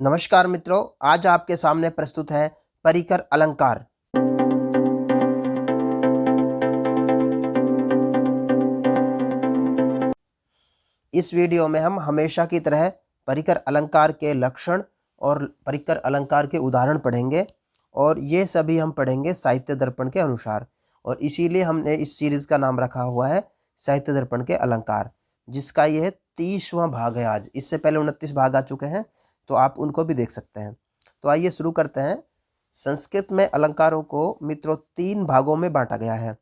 नमस्कार मित्रों, आज आपके सामने प्रस्तुत है परिकर अलंकार। इस वीडियो में हम हमेशा की तरह परिकर अलंकार के लक्षण और परिकर अलंकार के उदाहरण पढ़ेंगे और ये सभी हम पढ़ेंगे साहित्य दर्पण के अनुसार। और इसीलिए हमने इस सीरीज़ का नाम रखा हुआ है साहित्य दर्पण के अलंकार, जिसका यह 30वां भाग है। आज इससे पहले 29 भाग आ चुके हैं, तो आप उनको भी देख सकते हैं। तो आइए शुरू करते हैं। संस्कृत में अलंकारों को मित्रों 3 भागों में बांटा गया है,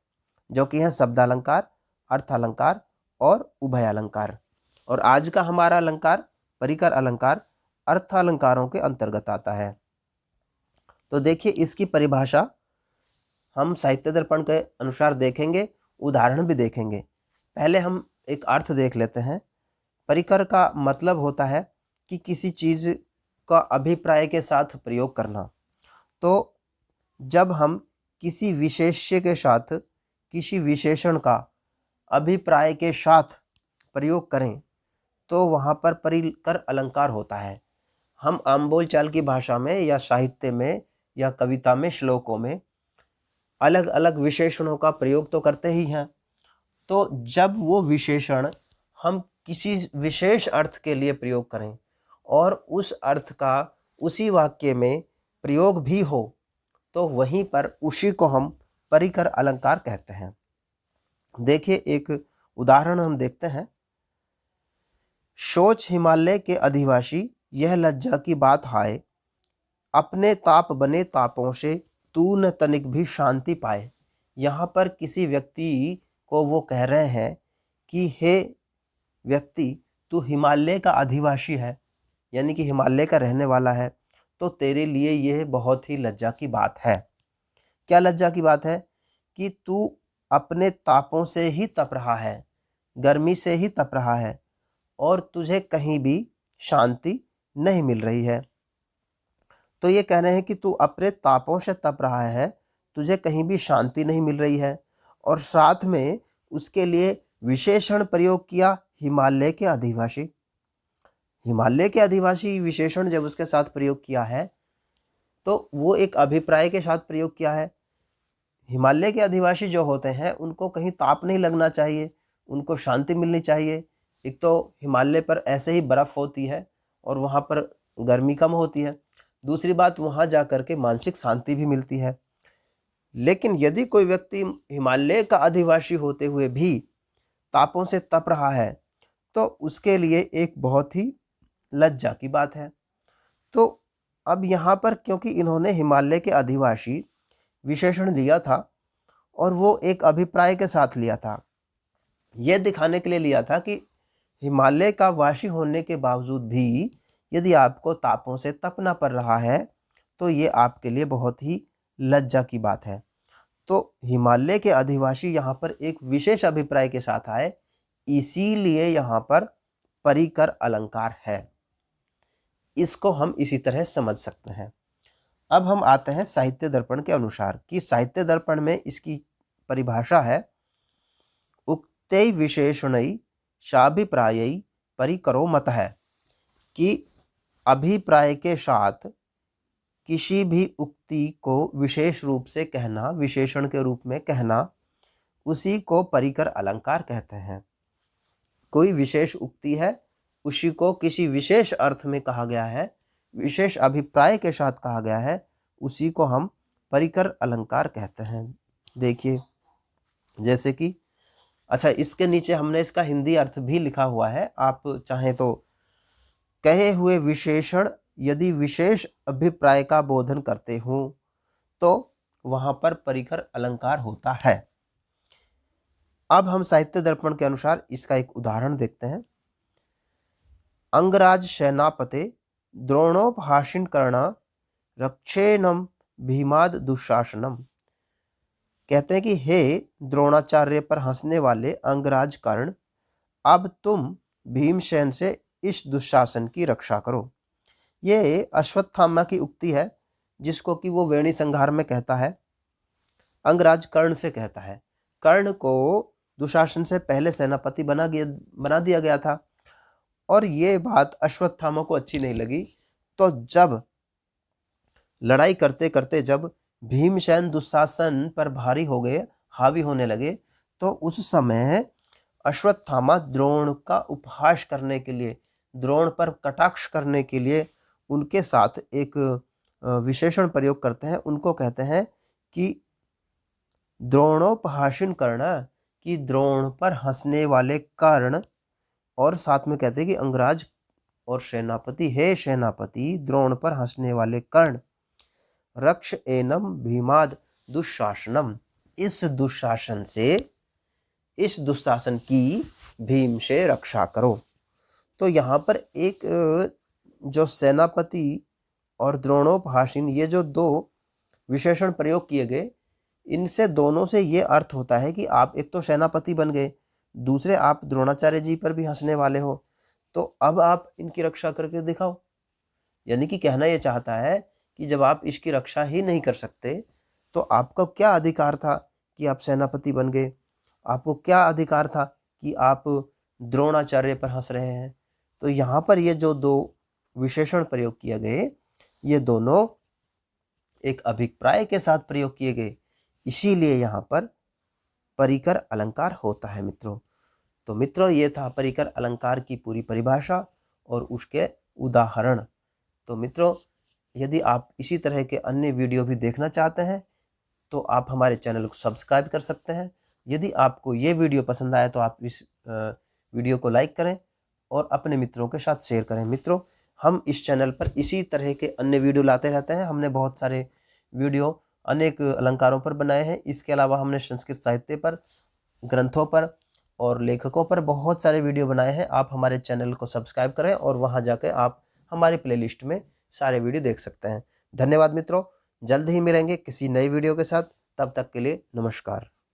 जो कि हैं शब्दालंकार, अर्थालंकार और उभय अलंकार। और आज का हमारा अलंकार परिकर अलंकार अर्थालंकारों के अंतर्गत आता है। तो देखिए, इसकी परिभाषा हम साहित्य दर्पण के अनुसार देखेंगे, उदाहरण भी देखेंगे। पहले हम एक अर्थ देख लेते हैं। परिकर का मतलब होता है कि किसी चीज़ का अभिप्राय के साथ प्रयोग करना। तो जब हम किसी विशेष्य के साथ किसी विशेषण का अभिप्राय के साथ प्रयोग करें तो वहाँ पर परिकर अलंकार होता है। हम आम बोलचाल की भाषा में या साहित्य में या कविता में, श्लोकों में अलग अलग विशेषणों का प्रयोग तो करते ही हैं। तो जब वो विशेषण हम किसी विशेष अर्थ के लिए प्रयोग करें और उस अर्थ का उसी वाक्य में प्रयोग भी हो, तो वहीं पर उसी को हम परिकर अलंकार कहते हैं। देखिए, एक उदाहरण हम देखते हैं। सोच हिमालय के अधिवासी, यह लज्जा की बात हाय, अपने ताप बने तापों से तू न तनिक भी शांति पाए। यहाँ पर किसी व्यक्ति को वो कह रहे हैं कि हे व्यक्ति, तू हिमालय का अधिवासी है, यानी कि हिमालय का रहने वाला है, तो तेरे लिए यह बहुत ही लज्जा की बात है। क्या लज्जा की बात है? कि तू अपने तापों से ही तप रहा है, गर्मी से ही तप रहा है और तुझे कहीं भी शांति नहीं मिल रही है। तो ये कह रहे हैं कि तू अपने तापों से तप रहा है, तुझे कहीं भी शांति नहीं मिल रही है, और साथ में उसके लिए विशेषण प्रयोग किया, हिमालय के अधिवासी। हिमालय के अधिवासी विशेषण जब उसके साथ प्रयोग किया है तो वो एक अभिप्राय के साथ प्रयोग किया है। हिमालय के अधिवासी जो होते हैं उनको कहीं ताप नहीं लगना चाहिए, उनको शांति मिलनी चाहिए। एक तो हिमालय पर ऐसे ही बर्फ़ होती है और वहाँ पर गर्मी कम होती है, दूसरी बात वहाँ जा कर के मानसिक शांति भी मिलती है। लेकिन यदि कोई व्यक्ति हिमालय का अधिवासी होते हुए भी तापों से तप रहा है तो उसके लिए एक बहुत ही लज्जा की बात है। तो अब यहाँ पर क्योंकि इन्होंने हिमालय के अधिवासी विशेषण लिया था और वो एक अभिप्राय के साथ लिया था, ये दिखाने के लिए लिया था कि हिमालय का वासी होने के बावजूद भी यदि आपको तापों से तपना पड़ रहा है तो ये आपके लिए बहुत ही लज्जा की बात है। तो हिमालय के अधिवासी यहाँ पर एक विशेष अभिप्राय के साथ आए, इसीलिए यहाँ पर परिकर अलंकार है। इसको हम इसी तरह समझ सकते हैं। अब हम आते हैं साहित्य दर्पण के अनुसार कि साहित्य दर्पण में इसकी परिभाषा है, उक्तै विशेषणै शाभिप्रायै परिकरो मतः, कि अभिप्राय के साथ किसी भी उक्ति को विशेष रूप से कहना, विशेषण के रूप में कहना, उसी को परिकर अलंकार कहते हैं। कोई विशेष उक्ति है, उसी को किसी विशेष अर्थ में कहा गया है, विशेष अभिप्राय के साथ कहा गया है, उसी को हम परिकर अलंकार कहते हैं। देखिए, जैसे कि अच्छा, इसके नीचे हमने इसका हिंदी अर्थ भी लिखा हुआ है, आप चाहें तो। कहे हुए विशेषण यदि विशेष अभिप्राय का बोधन करते हों तो वहाँ पर परिकर अलंकार होता है। अब हम साहित्य दर्पण के अनुसार इसका एक उदाहरण देखते हैं। अंगराज सेनापते द्रोणोपहासिन कर्णा रक्षेणम भीमाद दुशासनम। कहते हैं कि हे द्रोणाचार्य पर हंसने वाले अंगराज कर्ण, अब तुम भीमसेन से इस दुशासन की रक्षा करो। ये अश्वत्थामा की उक्ति है, जिसको कि वो वेणी संहार में कहता है। अंगराज कर्ण से कहता है। कर्ण को दुशासन से पहले सेनापति बना दिया गया था और ये बात अश्वत्थामा को अच्छी नहीं लगी, तो जब लड़ाई करते करते जब भीमसेन दुशासन पर भारी हो गए, हावी होने लगे, तो उस समय अश्वत्थामा द्रोण का उपहास करने के लिए, द्रोण पर कटाक्ष करने के लिए उनके साथ एक विशेषण प्रयोग करते हैं। उनको कहते हैं कि द्रोणोपहासिन कर्ण, कि द्रोण पर हंसने वाले कर्ण, और साथ में कहते हैं कि अंगराज और सेनापति, हे सेनापति द्रोण पर हंसने वाले कर्ण, रक्ष एनम भीमाद दुशासनम, इस दुशासन की भीम से रक्षा करो। तो यहाँ पर एक जो सेनापति और द्रोणोपहासिन, ये जो दो विशेषण प्रयोग किए गए, इनसे दोनों से ये अर्थ होता है कि आप एक तो सेनापति बन गए, दूसरे आप द्रोणाचार्य जी पर भी हंसने वाले हो, तो अब आप इनकी रक्षा करके दिखाओ। यानी कि कहना ये चाहता है कि जब आप इसकी रक्षा ही नहीं कर सकते तो आपका क्या अधिकार था कि आप सेनापति बन गए? आपको क्या अधिकार था कि आप द्रोणाचार्य पर हंस रहे हैं? तो यहाँ पर ये जो दो विशेषण प्रयोग किए गए, ये दोनों एक अभिप्राय के साथ प्रयोग किए गए, इसीलिए यहाँ पर परिकर अलंकार होता है मित्रों। तो मित्रों, ये था परिकर अलंकार की पूरी परिभाषा और उसके उदाहरण। तो मित्रों, यदि आप इसी तरह के अन्य वीडियो भी देखना चाहते हैं तो आप हमारे चैनल को सब्सक्राइब कर सकते हैं। यदि आपको ये वीडियो पसंद आए तो आप इस वीडियो को लाइक करें और अपने मित्रों के साथ शेयर करें। मित्रों, हम इस चैनल पर इसी तरह के अन्य वीडियो लाते रहते हैं। हमने बहुत सारे वीडियो अनेक अलंकारों पर बनाए हैं। इसके अलावा हमने संस्कृत साहित्य पर, ग्रंथों पर और लेखकों पर बहुत सारे वीडियो बनाए हैं। आप हमारे चैनल को सब्सक्राइब करें और वहां जाकर आप हमारे प्लेलिस्ट में सारे वीडियो देख सकते हैं। धन्यवाद मित्रों, जल्द ही मिलेंगे किसी नई वीडियो के साथ। तब तक के लिए नमस्कार।